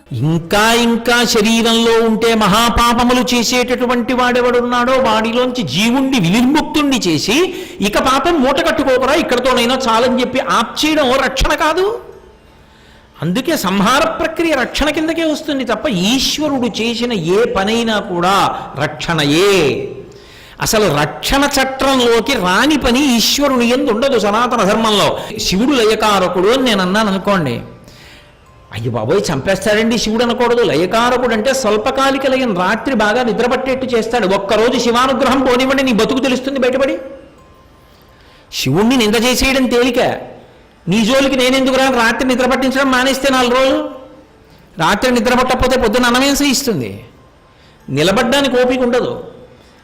ఇంకా ఇంకా శరీరంలో ఉంటే మహాపాపములు చేసేటటువంటి వాడెవడున్నాడో వాడిలోంచి జీవుణ్ణి వినిర్ముక్తుణ్ణి చేసి ఇక పాపం మూట కట్టుకోకరా ఇక్కడతోనైనా చాలని చెప్పి ఆప్చేయడం రక్షణ కాదు. అందుకే సంహార ప్రక్రియ రక్షణ కిందకే వస్తుంది తప్ప ఈశ్వరుడు చేసిన ఏ పనైనా కూడా రక్షణయే. అసలు రక్షణ చట్రంలోకి రాని పని ఈశ్వరుని యందు ఉండదు సనాతన ధర్మంలో. శివుడు లయకారకుడు అని నేను అన్నాను అనుకోండి, అయ్య బాబోయ్ చంపేస్తాడండి శివుడు అనకూడదు. లయకారకుడు అంటే స్వల్పకాలిక లయం, రాత్రి బాగా నిద్రపట్టేట్టు చేస్తాడు. ఒక్కరోజు శివానుగ్రహం పోనివ్వండి, నీ బతుకు తెలుస్తుంది బయటపడి. శివుణ్ణి నింద చేసేయడం తేలిక, నీ జోలికి నేనెందుకు రాను, రాత్రి నిద్ర పట్టించడం మానేస్తే 4 రోజులు, రాత్రి నిద్ర పట్టకపోతే పొద్దున్న అన్నమేం సహిస్తుంది, నిలబడ్డానికి ఓపిక ఉండదు.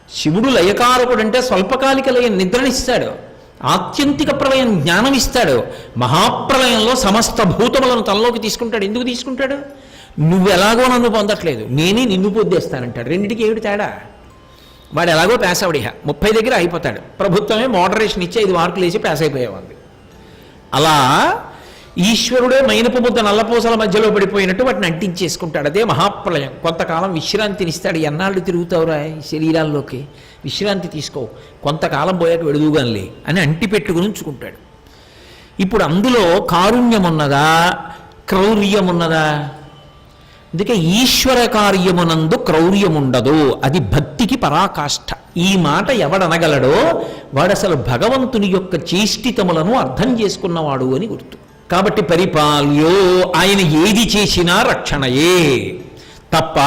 శివుడు లయకారకుడు అంటే స్వల్పకాలిక లయం నిద్రనిస్తాడు, ఆత్యంతిక ప్రళయం జ్ఞానం ఇస్తాడు, మహాప్రళయంలో సమస్త భూతములను తనలోకి తీసుకుంటాడు. ఎందుకు తీసుకుంటాడు? నువ్వు ఎలాగో నన్ను పొందట్లేదు, నేనే నిన్ను పొద్దేస్తానంటాడు. రెండింటికి ఏమిటి తేడా? వాడు ఎలాగో పాస్ అవడిహ 30 దగ్గర అయిపోతాడు, ప్రభుత్వమే మోడరేషన్ ఇచ్చి 5 మార్కులు వేసి పాస్ అయిపోయేవాడు. అలా ఈశ్వరుడే మైనపు ముద్ద నల్లపూసల మధ్యలో పడిపోయినట్టు వాటిని అంటించేసుకుంటాడు. అదే మహాప్రళయం. కొంతకాలం విశ్రాంతినిస్తాడు. ఎన్నాళ్ళు తిరుగుతావురా ఈ శరీరాల్లోకి, విశ్రాంతి తీసుకో, కొంతకాలం పోయాక వెడుదుగానిలే అని అంటి పెట్టుకుని ఉంచుకుంటాడు. ఇప్పుడు అందులో కారుణ్యం ఉన్నదా, క్రౌర్యం ఉన్నదా? అందుకే ఈశ్వర కార్యమునందు క్రౌర్యముండదు, అది భక్తికి పరాకాష్ఠ. ఈ మాట ఎవడనగలడో వాడు అసలు భగవంతుని యొక్క చేష్టితములను అర్థం చేసుకున్నవాడు అని గుర్తు. కాబట్టి పరిపాల్యో, ఆయన ఏది చేసినా రక్షణయే తప్ప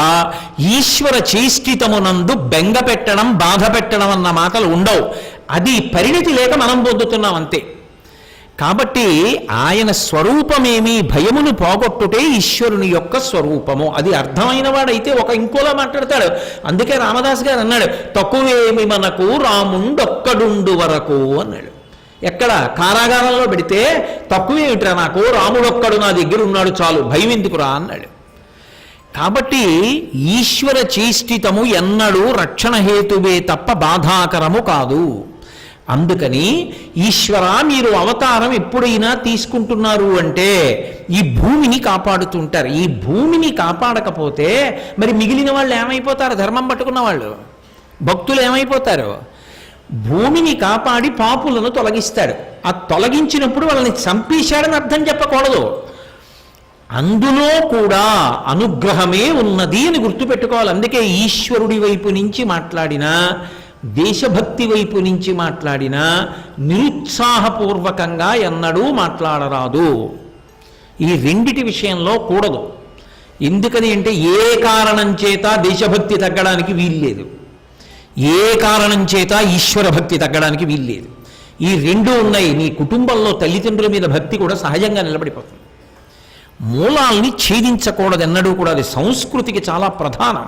ఈశ్వర చేష్టితమునందు బెంగ పెట్టడం, బాధ పెట్టడం అన్న మాటలు ఉండవు. అది పరిణితి లేక మనం పొందుతున్నాం అంతే. కాబట్టి ఆయన స్వరూపమేమి, భయమును పోగొట్టుటే ఈశ్వరుని యొక్క స్వరూపము. అది అర్థమైన వాడైతే ఇంకోలా మాట్లాడతాడు. అందుకే రామదాస్ గారు అన్నాడు, తక్కువేమి మనకు రాముండొక్కడుండు వరకు అన్నాడు. ఎక్కడ? కారాగారంలో పెడితే తక్కువేమిట్రా నాకు, రాముడొక్కడు నా దగ్గర ఉన్నాడు చాలు, భయం ఎందుకురా అన్నాడు. కాబట్టి ఈశ్వర చేష్టితము ఎన్నడూ రక్షణ హేతువే తప్ప బాధాకరము కాదు. అందుకని ఈశ్వర మీరు అవతారం ఎప్పుడైనా తీసుకుంటున్నారు అంటే ఈ భూమిని కాపాడుతుంటారు. ఈ భూమిని కాపాడకపోతే మరి మిగిలిన వాళ్ళు ఏమైపోతారు? ధర్మం పట్టుకున్న వాళ్ళు, భక్తులు ఏమైపోతారు? భూమిని కాపాడి పాపులను తొలగిస్తాడు. ఆ తొలగించినప్పుడు వాళ్ళని చంపేశాడని అర్థం చెప్పకూడదు. అందులో కూడా అనుగ్రహమే ఉన్నది అని గుర్తుపెట్టుకోవాలి. అందుకే ఈశ్వరుడి వైపు నుంచి మాట్లాడినా, దేశభక్తి వైపు నుంచి మాట్లాడినా నిరుత్సాహపూర్వకంగా ఎన్నడూ మాట్లాడరాదు. ఈ రెండిటి విషయంలో కూడదు. ఎందుకని అంటే ఏ కారణం చేత దేశభక్తి తగ్గడానికి వీల్లేదు, ఏ కారణం చేత ఈశ్వర భక్తి తగ్గడానికి వీల్లేదు. ఈ రెండు ఉన్నాయి. నీ కుటుంబంలో తల్లిదండ్రుల మీద భక్తి కూడా సహజంగా నిలబడిపోతుంది. మూలాల్ని ఛేదించకూడదు ఎన్నడూ కూడా. అది సంస్కృతికి చాలా ప్రధానం.